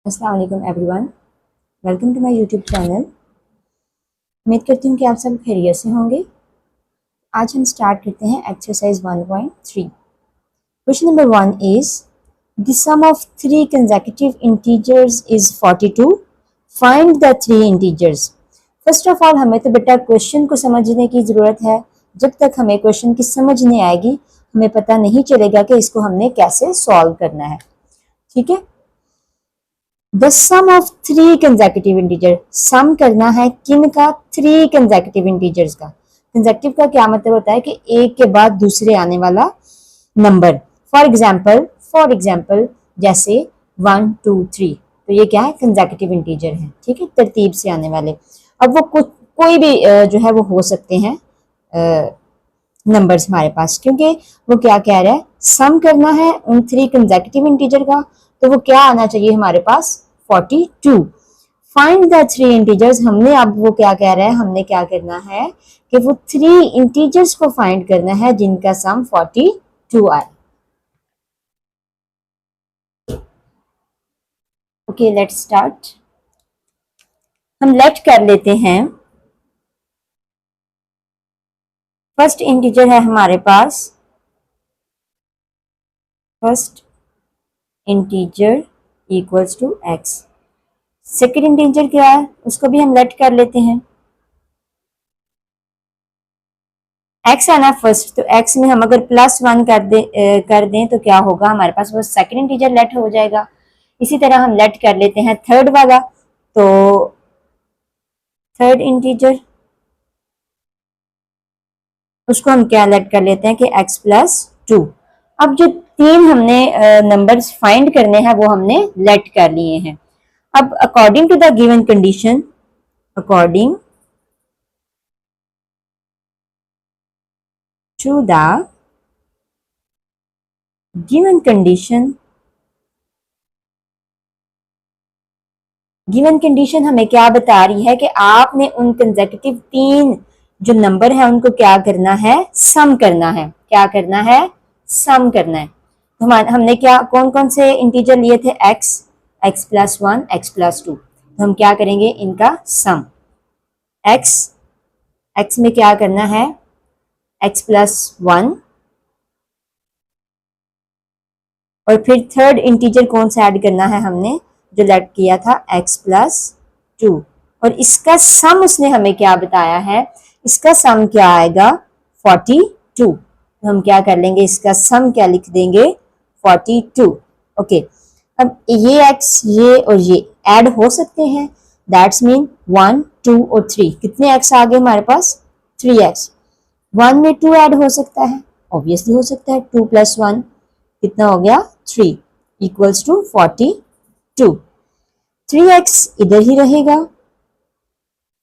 अस्सलाम वालेकुम everyone, welcome to my YouTube channel. उम्मीद करती हूँ कि आप सब खैरियत से होंगे। आज हम स्टार्ट करते हैं exercise 1.3। Question number 1 is the sum of three consecutive integers is 42। Find the three integers. First of all हमें तो बेटा क्वेश्चन को समझने की ज़रूरत है। जब तक हमें क्वेश्चन की समझ नहीं आएगी हमें पता नहीं चलेगा कि इसको हमने कैसे सॉल्व करना है। ठीक है, the sum of three consecutive integer, sum करना है किन का? थ्री कंसेक्यूटिव इंटीजर्स का। कंसेक्यूटिव का क्या मतलब होता है कि एक के बाद दूसरे आने वाला नंबर। फॉर एग्जाम्पल जैसे 1 2 3, तो ये क्या है? कंसेक्यूटिव इंटीजर है। ठीक है, तरतीब से आने वाले। अब वो कुछ कोई भी जो है वो हो सकते हैं नंबर्स हमारे पास, क्योंकि वो क्या कह रहा है, सम करना है उन थ्री कंसेक्यूटिव इंटीजर का, तो वो क्या आना चाहिए हमारे पास? 42। फाइंड द थ्री इंटीजर्स, हमने अब वो क्या कह रहा है, हमने क्या करना है कि वो थ्री इंटीजर्स को फाइंड करना है जिनका सम 42 आए। Okay, let's start. हम लेट कर लेते हैं। फर्स्ट इंटीजर है हमारे पास, first integer equals to X. Second integer क्या है, उसको भी हम लेट कर लेते हैं। एक्स है ना फर्स्ट, तो एक्स में हम अगर +1 कर दें तो क्या होगा हमारे पास? वो सेकेंड इंटीजर लेट हो जाएगा। इसी तरह हम लेट कर लेते हैं थर्ड वाला, तो थर्ड इंटीजर उसको हम क्या लेट कर लेते हैं कि x+2। अब जो तीन हमने नंबर्स फाइंड करने हैं वो हमने लेट कर लिए हैं। अब according to the given condition, according to the given condition, given condition हमें क्या बता रही है कि आपने उन कंसेक्यूटिव तीन जो नंबर है उनको क्या करना है? सम करना है। क्या करना है? सम करना है। तो हमने क्या कौन कौन से इंटीजर लिए थे? x, x+1, x+2। तो हम क्या करेंगे? इनका सम। x में क्या करना है? x+1, और फिर थर्ड इंटीजर कौन सा ऐड करना है हमने? जो लेट किया था x+2, और इसका सम उसने हमें क्या बताया है? इसका सम क्या आएगा? 42। तो हम क्या कर लेंगे? इसका सम क्या लिख देंगे? 42। ओके, अब ये x ये और ये ऐड हो सकते हैं, दैट्स मीन 1 2 और 3। कितने x आ गए हमारे पास? 3x। 1 में 2 ऐड हो सकता है, ऑब्वियसली हो सकता है। 2 + 1 कितना हो गया? 3 इक्वल्स टू 42। 3x इधर ही रहेगा,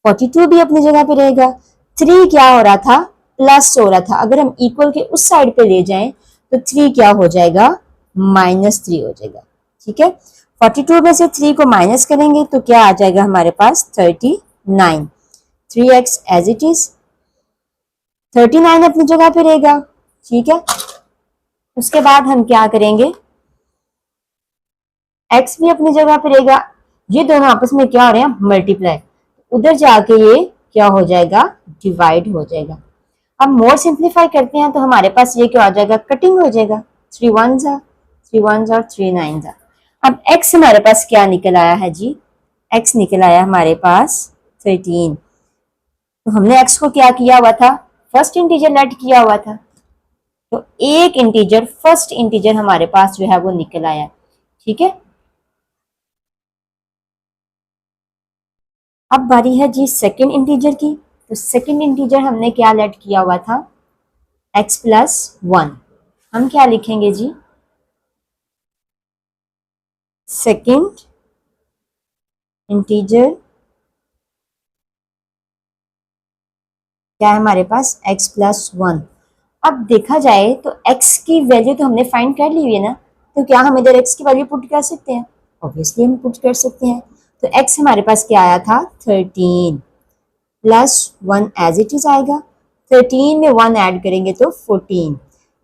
42 भी अपनी जगह पे रहेगा। 3 क्या हो रहा था? प्लस हो रहा था। अगर हम इक्वल के उस साइड पे ले जाएं तो 3 क्या हो जाएगा? -3 हो जाएगा। ठीक है, 42 में से 3 को माइनस करेंगे तो क्या आ जाएगा हमारे पास? 39। 3x एज इट इज, 39 अपनी जगह पे रहेगा। ठीक है, उसके बाद हम क्या करेंगे? x भी अपनी जगह पे रहेगा। ये दोनों आपस में क्या हो रहे हैं? मल्टीप्लाई। उधर जाके ये क्या हो जाएगा? डिवाइड हो जाएगा। अब मोर सिंप्लीफाई करते हैं तो हमारे पास ये क्या हो जाएगा? कटिंग हो जाएगा। 3 1s और 3 9s। अब x हमारे पास क्या निकल आया है जी? x निकल आया हमारे पास 13। तो हमने x को क्या किया हुआ था? फर्स्ट इंटीजर लेट किया हुआ था, तो एक इंटीजर, फर्स्ट इंटीजर हमारे पास जो है वो निकल आया। ठीक है, अब बारी है जी सेकंड इंटीजर की। तो सेकंड इंटीजर हमने क्या लेट किया हुआ था? x+1। हम क्या लिखेंगे जी? सेकंड इंटीजर क्या है हमारे पास? x+1। अब देखा जाए तो x की वैल्यू तो हमने फाइंड कर ली हुई है ना, तो क्या हम इधर x की वैल्यू पुट कर सकते हैं? ऑब्वियसली हम पुट कर सकते हैं। तो x हमारे पास क्या आया था? 13 +1 एज इट इज आएगा। 13 में 1 ऐड करेंगे तो 14।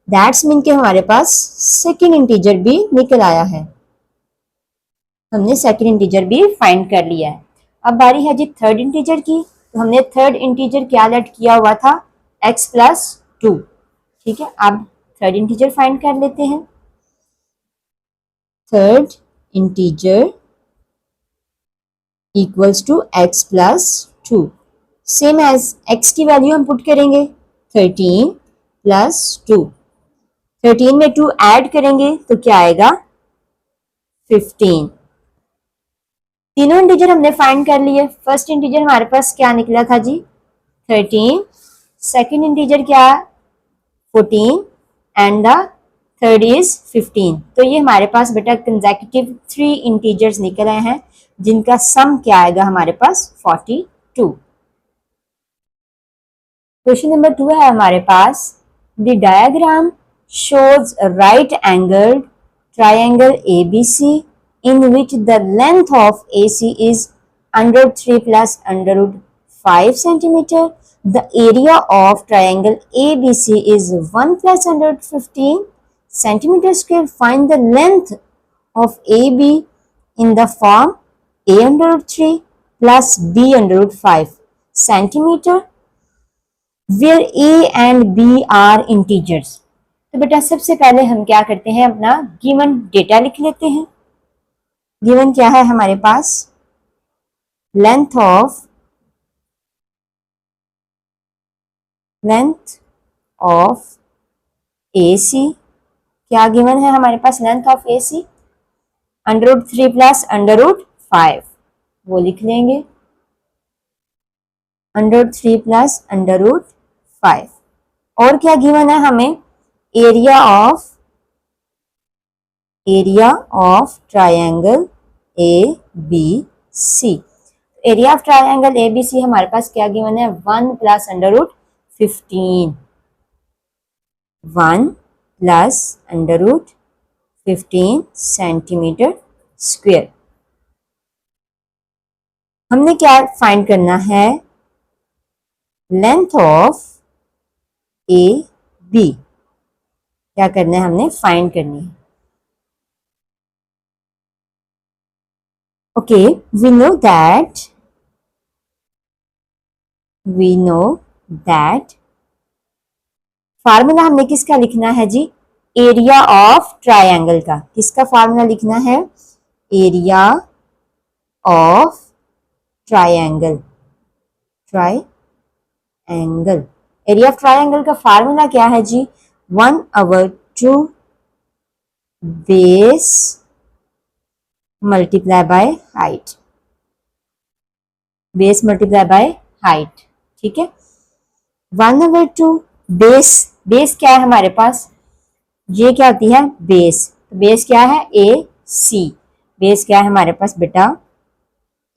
दैट्स मीन कि हमारे पास सेकेंड इंटीजर भी निकल आया है। हमने सेकंड इंटीजर भी फाइंड कर लिया है। अब बारी है जी थर्ड इंटीजर की। तो हमने थर्ड इंटीजर क्या लेट किया हुआ था, x प्लस 2। ठीक है, अब थर्ड इंटीजर फाइंड कर लेते हैं। Third integer equals to x plus 2। Same as x की वैल्यू हम पुट करेंगे 13 प्लस 2। 13 में 2 ऐड करेंगे तो क्या आएगा 15। तीनों इंटीजर हमने फाइंड कर लिए। फर्स्ट इंटीजर हमारे पास क्या निकला था जी 13, सेकंड इंटीजर क्या 14 एंड द थर्ड इज 15। तो ये हमारे पास बेटा कंसेक्यूटिव 3 इंटीजर्स निकल आए हैं जिनका सम क्या आएगा हमारे पास 42। क्वेश्चन नंबर 2 है हमारे पास, the diagram shows a right angled triangle ABC in which the length of AC is under 3 plus under root 5 centimeter. The area of triangle ABC is 1 plus under root 15 centimeter square. Find the length of AB in the form A under root 3 plus B under root 5 centimeter where A and B are integers. तो बेटा सबसे पहले हम क्या करते हैं, अपना given data लिख लेते हैं। गिवन क्या है हमारे पास, लेंथ ऑफ AC क्या गिवन है हमारे पास, length of AC under root 3 plus under root 5, वो लिख लेंगे under root 3 plus under root 5। और क्या गिवन है हमें, area of triangle ABC। Area of triangle ABC हमारे पास क्या गिवन है, 1 plus under root 15, 1 plus under root 15 centimetre square. हमने क्या फाइंड करना है, लेंथ ऑफ AB क्या करना है, हमने फाइंड करनी है। Okay, we know that formula हमने किसका लिखना है जी, एरिया ऑफ ट्रायंगल का। किसका फार्मूला लिखना है, area of triangle. Area of triangle का फार्मूला क्या है जी, 1/2 base multiply by height. Base multiply by height, ठीक है। 1/2 बेस क्या है हमारे पास, ये क्या होती है बेस। बेस क्या है AC। बेस क्या है हमारे पास बेटा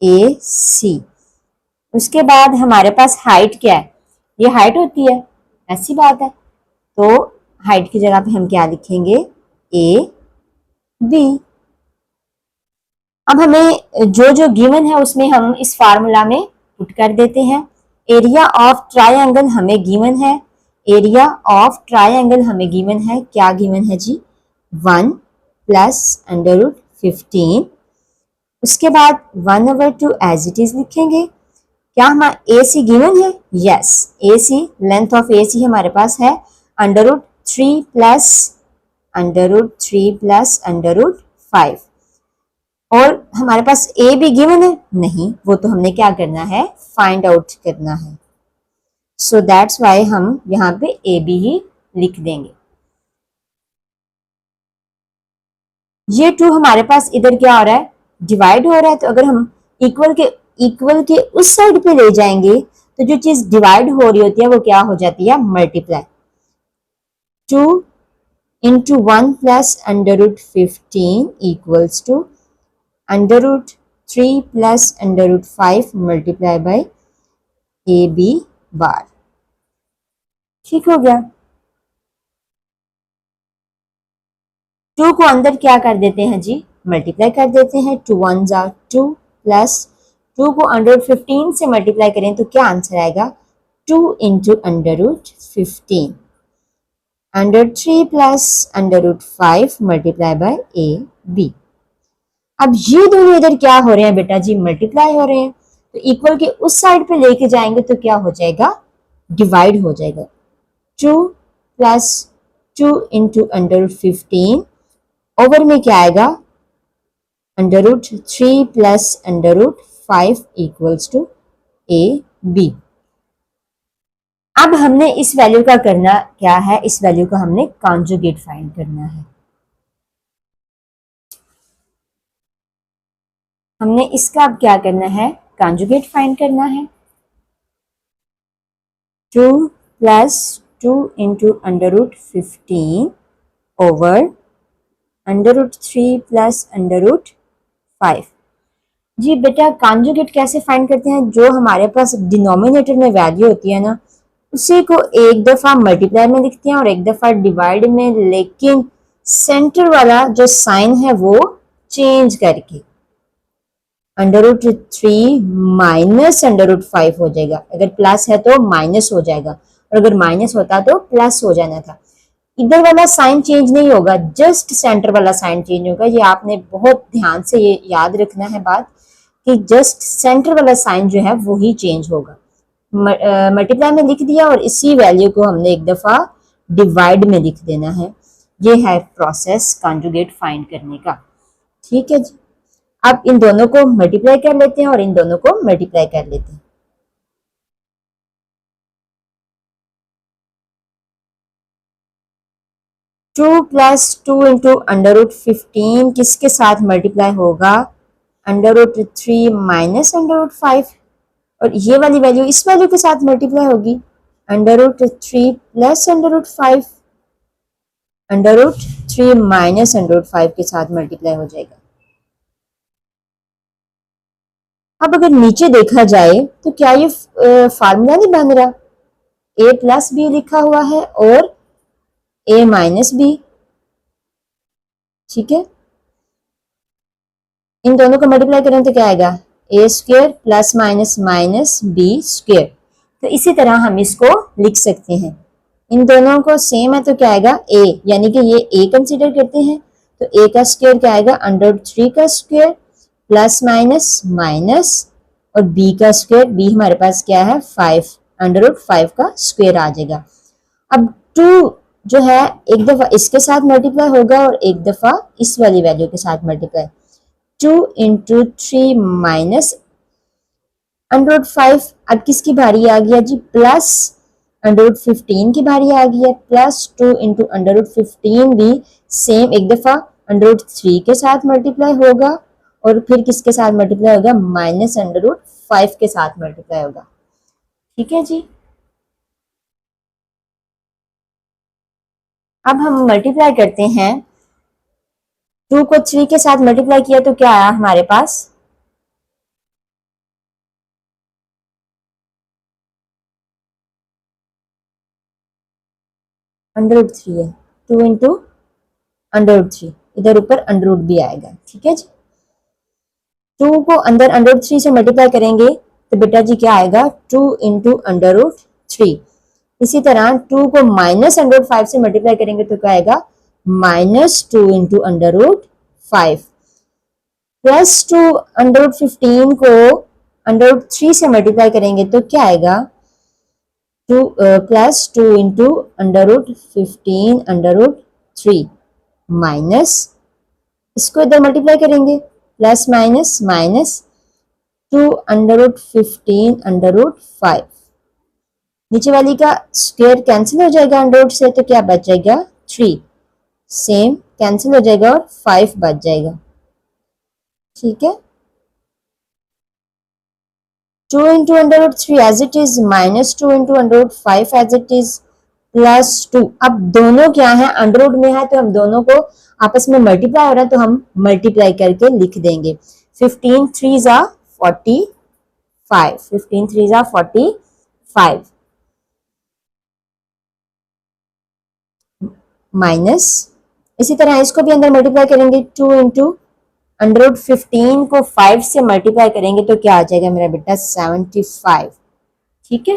AC। उसके बाद हमारे पास हाइट क्या है, ये हाइट होती है, ऐसी बात है। तो हाइट की जगह पे हम क्या लिखेंगे, AB। अब हमें जो गिवन है उसमें हम इस फार्मूला में पुट कर देते हैं। एरिया ऑफ ट्रायंगल हमें गिवन है, एरिया ऑफ ट्रायंगल हमें गिवन है, क्या गिवन है जी, 1 प्लस अंडर रूट 15। उसके बाद 1/2 एज इट इज लिखेंगे। क्या हमारा AC गिवन है, yes AC length of AC हमारे पास है under root 3 plus under root 5। और हमारे पास A भी गिवन है, नहीं, वो तो हमने क्या करना है, फाइंड आउट करना है। सो दैट्स वाई हम यहाँ पे AB ही लिख देंगे। ये 2 हमारे पास इधर क्या हो रहा है, डिवाइड हो रहा है। तो अगर हम इक्वल के उस साइड पे ले जाएंगे तो जो चीज डिवाइड हो रही होती है वो क्या हो जाती है, multiply. 2 into 1 plus under root 15 equals to under root 3 plus under root 5 multiply by AB बार। ठीक हो गया। 2 को अंदर क्या कर देते हैं जी, मल्टीप्लाई कर देते हैं। 2 1s are 2 प्लस 2 को अंडर रूट 15 से मल्टीप्लाई करें तो क्या आंसर आएगा, 2 into under root 15 under 3 plus under root 5 multiply by AB। अब ये दोनों इधर क्या हो रहे हैं बेटा जी, मल्टीप्लाई हो रहे हैं, तो इक्वल के उस साइड पे लेके जाएंगे तो क्या हो जाएगा, डिवाइड हो जाएगा। 2 plus 2 into under root 15 over में क्या आएगा, under root 3 plus under root 5 equals to A B. अब हमने इस वैल्यू का करना क्या है, इस वैल्यू का हमने कॉन्जुगेट फाइंड करना है। हमने इसका अब क्या करना है, कॉन्जुगेट फाइंड करना है। 2 plus 2 into under root 15 over under root 3 plus under root 5। जी बेटा कॉन्जुगेट कैसे फाइंड करते हैं, जो हमारे पास डिनोमिनेटर में वैल्यू होती है ना, उसी को एक दफा मल्टीप्लाई में लिखते हैं और एक दफा डिवाइड में, लेकिन सेंटर वाला जो साइन है वो चेंज करके। Under root 3 minus under root 5 हो जाएगा, अगर प्लस है तो माइनस हो जाएगा, और अगर माइनस होता तो प्लस हो जाना था। इधर वाला साइन चेंज नहीं होगा, जस्ट सेंटर वाला साइन चेंज होगा। ये आपने बहुत ध्यान से ये याद रखना है बात, कि जस्ट सेंटर वाला साइन जो है वो ही चेंज होगा। मल्टीप्लाई में लिख दिया और इसी वैल्यू को हमने एक दफा डिवाइड में लिख देना है। ये है प्रोसेस कॉन्जुगेट फाइंड करने का। ठीक है जी, अब इन दोनों को मल्टीप्लाई कर लेते हैं और इन दोनों को मल्टीप्लाई कर लेते हैं। 2 प्लस 2 इंटू अंडर रूट 15 किसके साथ मल्टीप्लाई होगा, under root 3 minus under root 5, और ये वाली वैल्यू इस वैल्यू के साथ मल्टीप्लाई होगी, under root 3 plus under root 5, under root 3 minus under root 5 के साथ मल्टीप्लाई हो जाएगा। अब अगर नीचे देखा जाए तो क्या ये फार्मूला नहीं बन रहा, ए प्लस बी लिखा हुआ है और ए माइनस बी। ठीक है, इन दोनों को मल्टीप्लाई करें तो क्या आएगा, A square plus minus minus B square. तो इसी तरह हम इसको लिख सकते हैं, इन दोनों को सेम है तो क्या आएगा ए, यानी कि ये ए कंसीडर करते हैं, तो ए का स्क्वेयर क्या आएगा, अंडर रूट 3 का स्क्वेयर प्लस माइनस माइनस, और बी का स्क्वेयर, बी हमारे पास क्या है 5, अंडर रूट 5 का स्क्वेयर आ जाएगा। अब 2 जो है एक दफा इसके साथ मल्टीप्लाई होगा और एक दफा इस वाली वैल्यू के साथ multiply. 2 into 3 minus under root 5, अब किसकी बारी आ गया जी, प्लस अंडर रूट 15 की बारी आ गई है, प्लस 2 इंटू अंडर रूट 15 भी सेम एक दफा अंडर रूट 3 के साथ मल्टीप्लाई होगा और फिर किसके साथ मल्टीप्लाई होगा, माइनस अंडर रूट 5 के साथ मल्टीप्लाई होगा। ठीक है जी, अब हम मल्टीप्लाई करते हैं, 2 को 3 के साथ मल्टीप्लाई किया तो क्या आया हमारे पास, अंडर रूट 3 है, 2 इंटू अंडर रूट 3, इधर ऊपर अंडर रूट भी आएगा। ठीक है जी, 2 को अंदर अंडर रूट 3 से मल्टीप्लाई करेंगे तो बेटा जी क्या आएगा, 2 इंटू अंडर रूट 3। इसी तरह 2 को माइनस अंडर रूट 5 से मल्टीप्लाई करेंगे तो क्या आएगा, minus 2 into under root 5, plus 2 under root 15 को अंडर रूट 3 से मल्टीप्लाई करेंगे तो क्या आएगा, 2 plus 2 into under root 15 under root 3 minus, इसको इधर मल्टीप्लाई करेंगे, plus minus minus 2 under root 15 under root 5, नीचे वाली का स्क्वायर कैंसिल हो जाएगा अंडर रूट से, तो क्या बच जाएगा 3, सेम कैंसिल हो जाएगा और 5 बच जाएगा। ठीक है, 2 into under root 3 as it is, minus 2 into under root 5 as it is, plus 2। अब दोनों क्या है, अंडर रूट में है तो हम दोनों को आपस में मल्टीप्लाई हो रहा है तो हम मल्टीप्लाई करके लिख देंगे। 15 3 जा 45, 15 3 जा 45 माइनस, इसी तरह इसको भी अंदर मल्टीप्लाई करेंगे, 2 इंटू अंडर रूट 15 को 5 से मल्टीप्लाई करेंगे तो क्या आ जाएगा मेरा बेटा 75। ठीक है,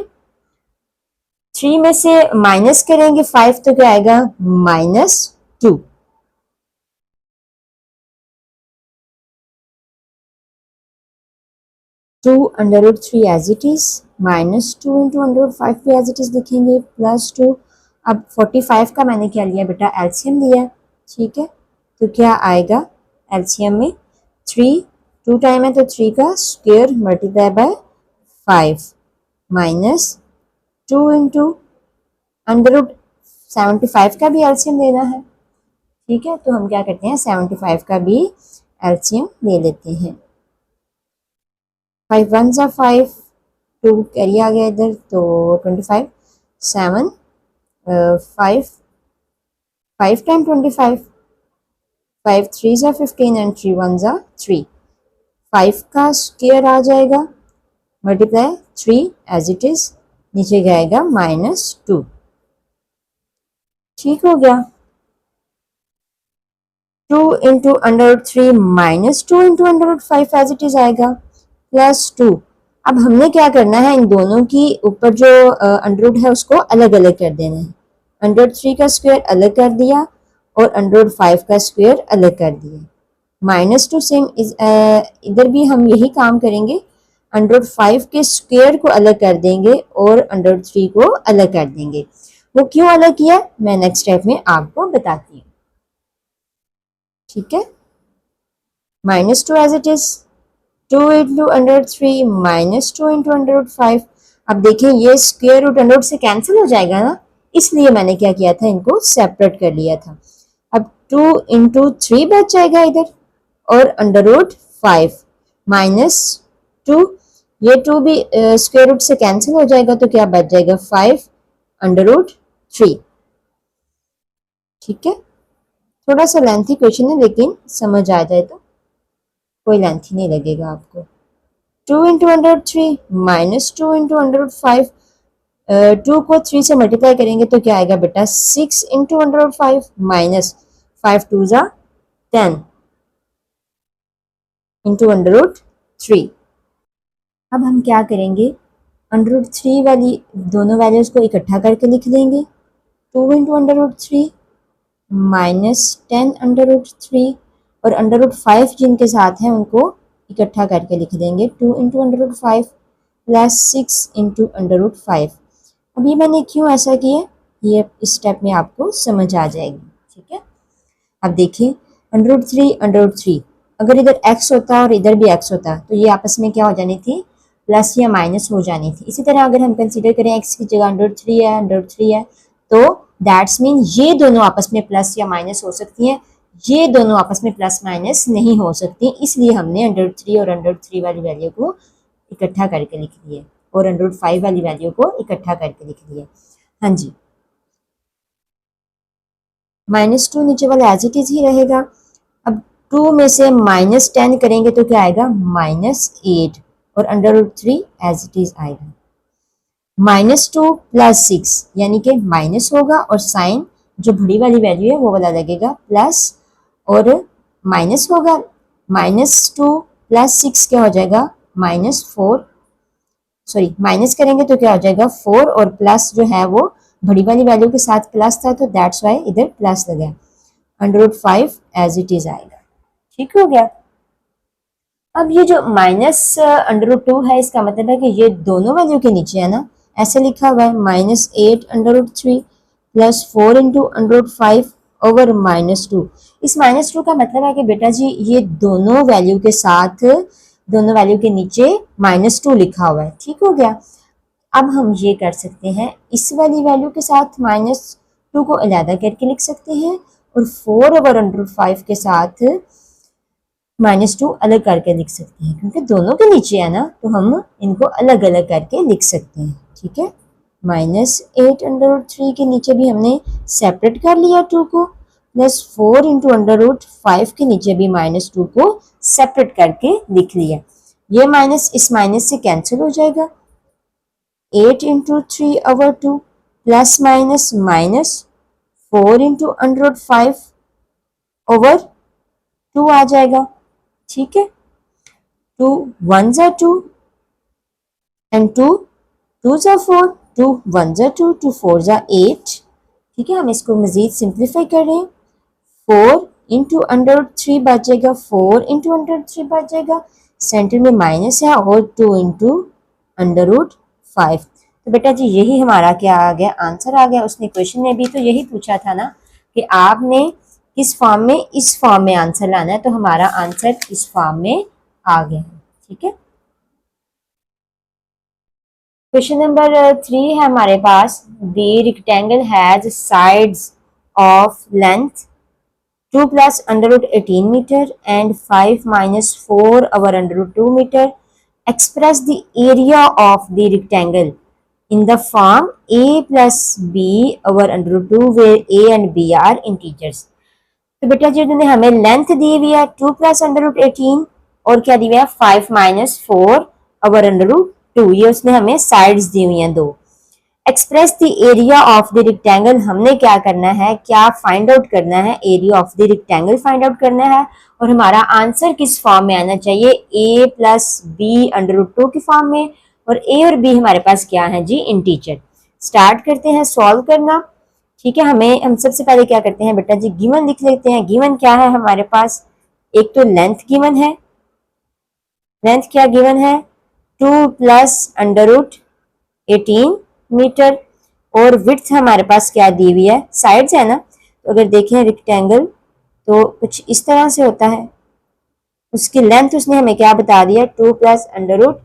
3 में से माइनस करेंगे 5 तो क्या आएगा, -2। 2√3 एज इट इज, माइनस 2 × √5 भी एज इट इज लिखेंगे, +2। अब 45 का मैंने क्या लिया बेटा, एलसीएम लिया, ठीक है। तो क्या आएगा एलसीएम में 3, 2 टाइम है तो 3 का स्क्वायर मल्टीप्लाई बाय 5 माइनस 2 × √75 का भी एलसीएम लेना है, ठीक है। तो हम क्या करते हैं 75 का भी एलसीएम ले लेते हैं। 5 1 ज़ा 5, 2 कैरी आ गया इधर तो 25, 7 5 5 टाइम 25, 5 3 ज़ा 15 एंड 3 1 ज़ा 3, 5 का स्क्वायर आ जाएगा मल्टीप्लाई 3 एज इट इज, नीचे जाएगा -2, ठीक हो गया। 2 × √3 -2 × √5 एज इट इज आएगा, +2। अब हमने क्या करना है, इन दोनों की ऊपर जो अंडर है उसको अलग अलग कर देना है। √3 का स्क्वायर अलग कर दिया और √5 का स्क्वायर अलग कर दिया। -2 सेम इधर भी हम यही काम करेंगे, √5 के स्क्वायर को अलग कर देंगे और √3 को अलग कर देंगे। वो क्यों अलग किया मैं नेक्स्ट स्टेप में आपको बताती हूँ, ठीक है। -2 एज इट इज, 2 × √3 -2 × √5। अब देखें ये स्क्वायर रूट अंडर से कैंसिल हो जाएगा ना, इसलिए मैंने क्या किया था, इनको सेपरेट कर लिया था। अब 2 × 3 बच जाएगा इधर और √5 -2, ये 2 भी स्क्वायर रूट से कैंसिल हो जाएगा तो क्या बच जाएगा 5 √3, ठीक है। थोड़ा सा लेंथी क्वेश्चन है लेकिन समझ आ जाए तो कोई लेंथी नहीं लगेगा आपको। 2 × √3 -2 × √5, 2 को 3 से मल्टीप्लाई करेंगे तो क्या आएगा बेटा 6 × √5 -5 2 ज़ा 10 × √3। अब हम क्या करेंगे, √3 वाली दोनों वैल्यूज को इकट्ठा करके लिख देंगे, 2 × √3 -10 √3 और √5 जिनके साथ हैं उनको इकट्ठा करके लिख देंगे, 2 × √5 +6 × √5। अब ये मैंने क्यों ऐसा किया, ये इस स्टेप में आपको समझ आ जाएगी, ठीक है। अब देखिए √3 अगर इधर x होता और इधर भी x होता तो ये आपस में क्या हो जानी थी, प्लस या माइनस हो जानी थी। इसी तरह अगर हम कंसीडर करें x की जगह √3 है तो दैट्स मीन ये दोनों आपस में प्लस या माइनस हो सकती हैं, ये दोनों आपस में प्लस माइनस नहीं हो सकती, इसलिए हमने √3 और √3 वाली वैल्यू को इकट्ठा करके लिख दिए और √5 वाली वैल्यू को इकट्ठा करके लिख दिए। हाँ जी, -2 नीचे वाला एज इट इज ही रहेगा। अब 2 में से -10 करेंगे तो क्या आएगा -8 और √3 एज इट इज आएगा। -2 + 6 यानी कि माइनस होगा और साइन जो बड़ी वाली वैल्यू है वो वाला लगेगा प्लस और माइनस होगा। -2 + 6 क्या हो जाएगा -4, सॉरी माइनस करेंगे तो क्या हो जाएगा 4 और प्लस जो है वो बड़ी वाली वैल्यू के साथ प्लस था तो दैट्स वाई इधर प्लस लगा, √5 एज इट इज आएगा, ठीक हो गया। अब ये जो -√2 है इसका मतलब है कि ये दोनों वैल्यू के नीचे है ना, ऐसे लिखा हुआ है -8 √3 +4 × √5 ओवर -2। इस -2 का मतलब है कि बेटा जी ये दोनों वैल्यू के साथ, दोनों वैल्यू के नीचे -2 लिखा हुआ है, ठीक हो गया। अब हम ये कर सकते हैं, इस वाली वैल्यू के साथ -2 को अलहदा करके लिख सकते हैं और 4 ओवर √5 के साथ -2 अलग करके लिख सकते हैं, क्योंकि दोनों के नीचे है ना तो हम इनको अलग अलग करके लिख सकते हैं, ठीक है। -8 √3 के नीचे भी हमने सेपरेट कर लिया 2 को, +4 × √5 के नीचे भी -2 को सेपरेट करके लिख लिया। ये माइनस इस माइनस से कैंसिल हो जाएगा, 8 × 3/2 प्लस माइनस -4 × √5 ओवर 2 आ जाएगा, ठीक है। 2 1 ज़ा 2 एंड 2 2 ज़ा 4, 2 1 ज़ा 2 4 ज़ा 8, ठीक है। हम इसको मजीद सिंप्लीफाई कर रहे हैं, 4 इंटू अंडर रूट 3 बचेगा, 4 इंटू अंडर रूट 3 बचेगा, सेंटर में माइनस है, और 2 इंटू अंडर रूट 5। तो बेटा जी यही हमारा क्या आ गया, आंसर आ गया। उसने क्वेश्चन में भी तो यही पूछा था ना कि आपने किस फॉर्म में, इस फॉर्म में आंसर लाना है, तो हमारा आंसर इस फॉर्म में आ गया। ठीक है, क्वेश्चन नंबर 3 है हमारे पास। The rectangle has sides of length 2 plus under root 18 meter and 5 minus 4 over under root 2 meter. Express the area of the rectangle in the form a plus b over under root 2 where a and b are integers. तो बेटा जी उन्होंने हमें length दी हुई है 2 plus under root 18 और क्या दी हुई है 5 माइनस 4 ओवर अंडर रूट 2, ये उसने हमें साइड्स दी हुई हैं दो। Express the area of the rectangle, हमने क्या करना है, क्या फाइंड आउट करना है, area of the rectangle find out करना है। और हमारा आंसर किस फॉर्म में आना चाहिए, ए प्लस बी अंडर रूट 2 की फॉर्म में, और ए और बी हमारे पास क्या है जी, इंटीजर। स्टार्ट करते हैं सॉल्व करना। ठीक है, हम सबसे पहले क्या करते हैं बेटा जी, गिवन लिख लेते हैं। गिवन क्या है हमारे पास, एक तो लेंथ गिवन है, लेंथ क्या गिवन है 2 प्लस अंडर रूट 18 मीटर, और विड्थ हमारे पास क्या दी हुई है, साइड्स है ना। तो अगर देखें रेक्टेंगल तो कुछ इस तरह से होता है, उसकी लेंथ उसने हमें क्या बता दिया 2 प्लस अंडर रूट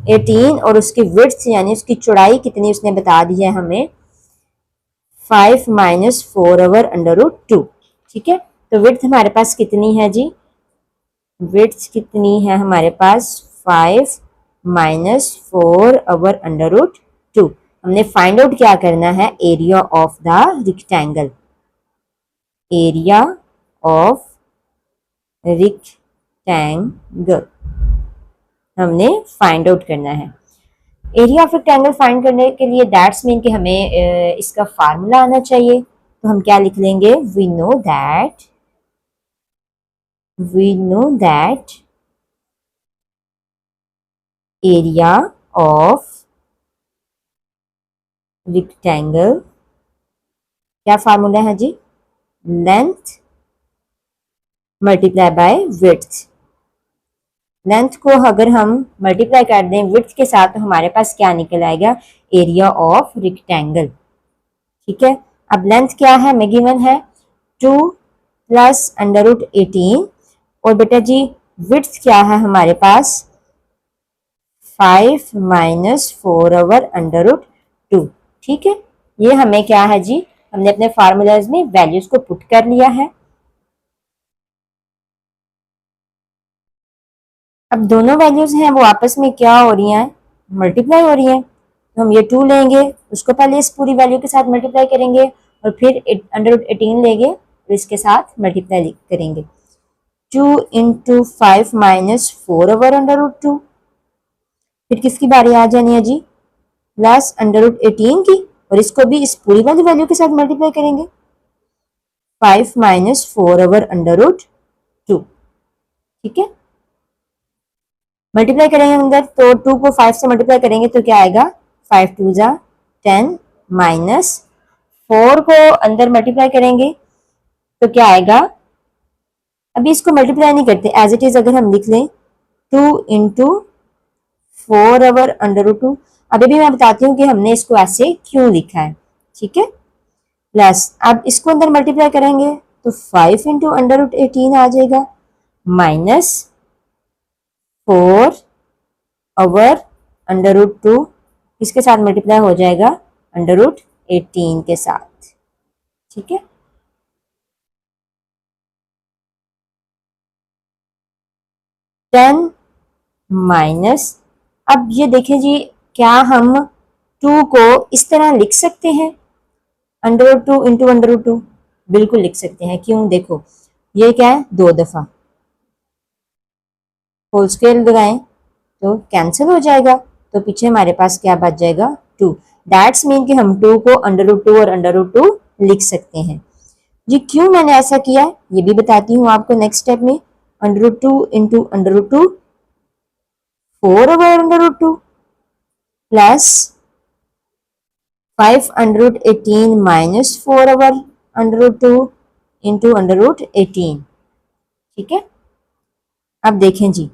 18, और उसकी विड्थ यानी उसकी चौड़ाई कितनी उसने बता दी है हमें 5 माइनस 4 ओवर अंडर रूट 2। ठीक है, तो विड्थ हमारे पास कितनी है जी, विड्थ कितनी है हमारे पास 5 माइनस 4 ओवर अंडर रूट 2। हमने फाइंड आउट क्या करना है, area of the rectangle, area of rectangle हमने फाइंड आउट करना है। एरिया ऑफ रेक्टेंगल फाइंड करने के लिए दैट्स मीन कि हमें इसका फार्मूला आना चाहिए। तो हम क्या लिख लेंगे, we know that area of rectangle, क्या फार्मूला है जी, length multiply by width. Length को अगर हम मल्टीप्लाई कर दें विड्थ के साथ तो हमारे पास क्या निकल आएगा, एरिया ऑफ रेक्टेंगल। ठीक है, अब लेंथ क्या है, हमें गिवन है 2 प्लस अंडर रूट 18, और बेटा जी विड्थ क्या है हमारे पास 5 माइनस 4 ओवर अंडर रूट 2। ठीक है, ये हमें क्या है जी, हमने अपने फार्मूलाज में वैल्यूज को पुट कर लिया है। अब दोनों वैल्यूज हैं वो आपस में क्या हो रही हैं, मल्टीप्लाई हो रही हैं। तो हम ये 2 लेंगे, उसको पहले इस पूरी वैल्यू के साथ मल्टीप्लाई करेंगे, और फिर अंडर रूट 18 लेंगे और इसके साथ मल्टीप्लाई करेंगे। 2 into 5 minus 4 over under root 2, फिर किसकी बारी आ जानी है जी, प्लस अंडर रूट 18 की, और इसको भी इस पूरी वाली वैल्यू के साथ मल्टीप्लाई करेंगे, 5 माइनस 4 ओवर अंडर रूट 2। ठीक है, मल्टीप्लाई करेंगे अंदर, तो 2 को 5 से मल्टीप्लाई करेंगे तो क्या आएगा 5 टू जा 10, माइनस 4 को अंदर मल्टीप्लाई करेंगे तो क्या आएगा, अभी इसको मल्टीप्लाई नहीं करते, एज इट इज अगर हम लिख लें 2 इंटू 4 ओवर अंडर रूट 2। अभी भी मैं बताती हूँ कि हमने इसको ऐसे क्यों लिखा है। ठीक है, प्लस अब इसको अंदर मल्टीप्लाई करेंगे तो 5 इंटू अंडर रूट 18 आ जाएगा, माइनस 4 ओवर अंडर रूट 2, इसके साथ मल्टीप्लाई हो जाएगा अंडर रूट 18 के साथ। ठीक है, टेन माइनस, अब ये देखें जी, क्या हम 2 को इस तरह लिख सकते हैं, under root 2 into under root 2, बिल्कुल लिख सकते हैं। क्यों, देखो ये क्या है 2 दफा, होल स्क्वायर लगाएं तो कैंसिल हो जाएगा, तो पीछे हमारे पास क्या बच जाएगा 2। दैट्स मीन कि हम 2 को अंडर रूट 2 और अंडर रूट 2 लिख सकते हैं जी। क्यों मैंने ऐसा किया ये भी बताती हूँ आपको नेक्स्ट स्टेप में। Under root 2 into under root 2, 4 over under root 2, plus 5 under root 18 minus 4 over under root 2, into under root 18। ठीक है, अब देखें जी,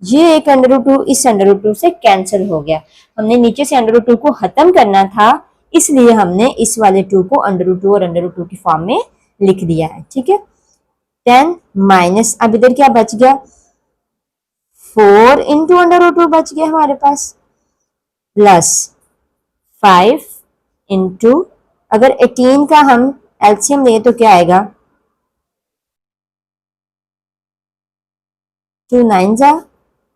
ये एक अंडर रूट 2 इस अंडर रूट 2 से कैंसिल हो गया। हमने नीचे से अंडर रूट 2 को खत्म करना था, इसलिए हमने इस वाले 2 को अंडर रूट 2 और अंडर रूट 2 की फॉर्म में लिख दिया है। ठीक है, 10 माइनस, अब इधर क्या बच गया, 4 इंटू अंडर रूट 2 बच गया हमारे पास, प्लस 5 इंटू, अगर 18 का हम एलसीएम लें तो क्या आएगा, 2 9 जा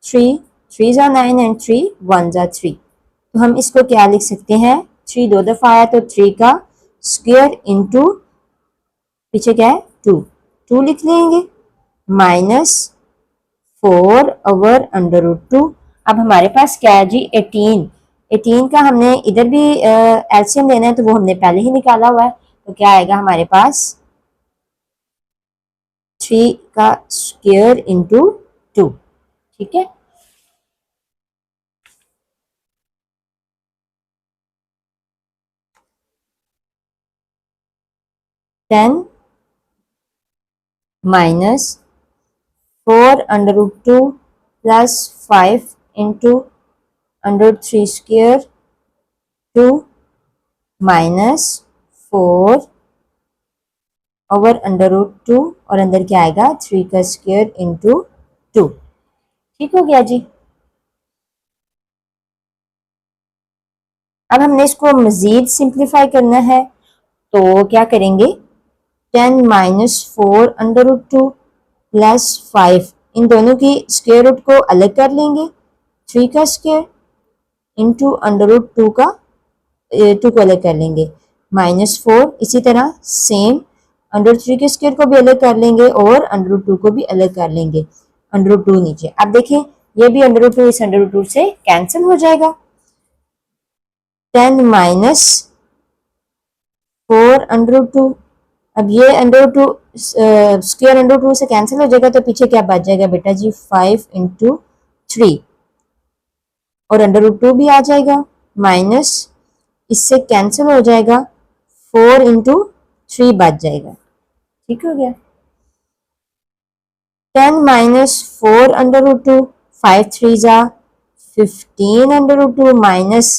3, 3 जा 9 एंड 3 1 जा 3। तो हम इसको क्या लिख सकते हैं, 3 दो दफा आया तो 3 का स्क्वायर इंटू पीछे क्या है 2, 2 लिख लेंगे, माइनस 4 ओवर अंडर रूट 2। अब हमारे पास क्या है जी 18, 18 का हमने इधर भी एलसीएम लेना है तो वो हमने पहले ही निकाला हुआ है, तो क्या आएगा हमारे पास 3 का स्क्वायर इंटू 2। ठीक है, ten minus 4 under root 2 plus 5 into under root 3 square 2 minus 4 over under root 2 और अंदर क्या आएगा 3 का स्क्वायर इंटू 2। ठीक हो गया जी। अब हमने इसको मजीद सिंप्लीफाई करना है, तो क्या करेंगे, 10 माइनस 4 अंडर रूट 2 प्लस 5, इन दोनों की स्क्वायर रूट को अलग कर लेंगे, 3 का स्क्वायर इंटू अंडर रूट 2 का 2 को अलग कर लेंगे, माइनस 4, इसी तरह सेम अंडर रूट 3 के स्क्वायर को भी अलग कर लेंगे और अंडर रूट 2 को भी अलग कर लेंगे, अंडर रूट 2 नीचे। अब देखें ये भी अंडर रूट 2 इस अंडर रूट 2 से कैंसिल हो जाएगा, 10 माइनस 4 अंडर रूट 2, अब ये under root 2 square under root 2 से कैंसिल हो जाएगा, तो पीछे क्या बच जाएगा बेटा जी 5 इंटू 3 और अंडर रूट 2 भी आ जाएगा, माइनस इससे कैंसिल हो जाएगा 4 इंटू 3 बच जाएगा। ठीक हो गया, 10 माइनस 4 अंडर रूट 2, 5 3 जा 15 अंडर रूट 2 माइनस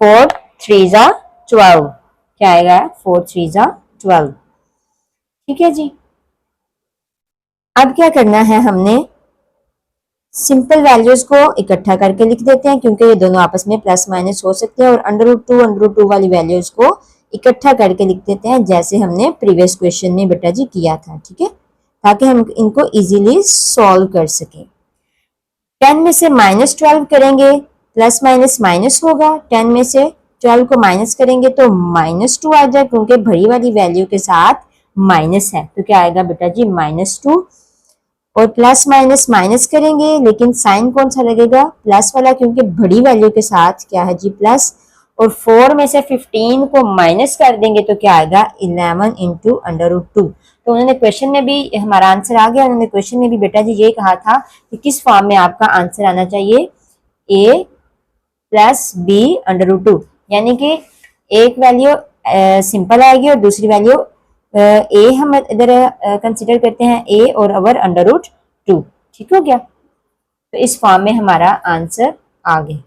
4 3 जा 12, क्या आएगा 4 3 जा 12। ठीक है जी, अब क्या करना है, हमने सिंपल वैल्यूज को इकट्ठा करके लिख देते हैं क्योंकि ये दोनों आपस में प्लस माइनस हो सकते हैं, और अंडर रूट 2 वाली वैल्यूज को इकट्ठा करके लिख देते हैं जैसे हमने प्रीवियस क्वेश्चन में बेटा जी किया था। ठीक है, ताकि हम इनको इजीली सॉल्व कर सकें। 10 में से माइनस 12 करेंगे, प्लस माइनस माइनस होगा, 10 में से 12 को माइनस करेंगे तो माइनस 2 आ जाए, क्योंकि बड़ी वाली वैल्यू के साथ माइनस है, तो क्या आएगा बेटा जी माइनस 2, और प्लस माइनस माइनस करेंगे लेकिन साइन कौन सा लगेगा, प्लस वाला, क्योंकि बड़ी वैल्यू के साथ क्या है जी प्लस, और 4 में से 15 को माइनस कर देंगे तो क्या आएगा 11 इंटू अंडर रूट 2। तो उन्होंने क्वेश्चन में भी हमारा आंसर आ गया, उन्होंने क्वेश्चन में भी बेटा जी ये कहा था कि किस फॉर्म में आपका आंसर आना चाहिए, ए प्लस बी अंडर रूट 2, यानी कि एक वैल्यू सिंपल आएगी और दूसरी वैल्यू ए हम इधर कंसिडर करते हैं ए और ओवर अंडर रूट 2। ठीक हो गया, तो इस फॉर्म में हमारा आंसर आ गया।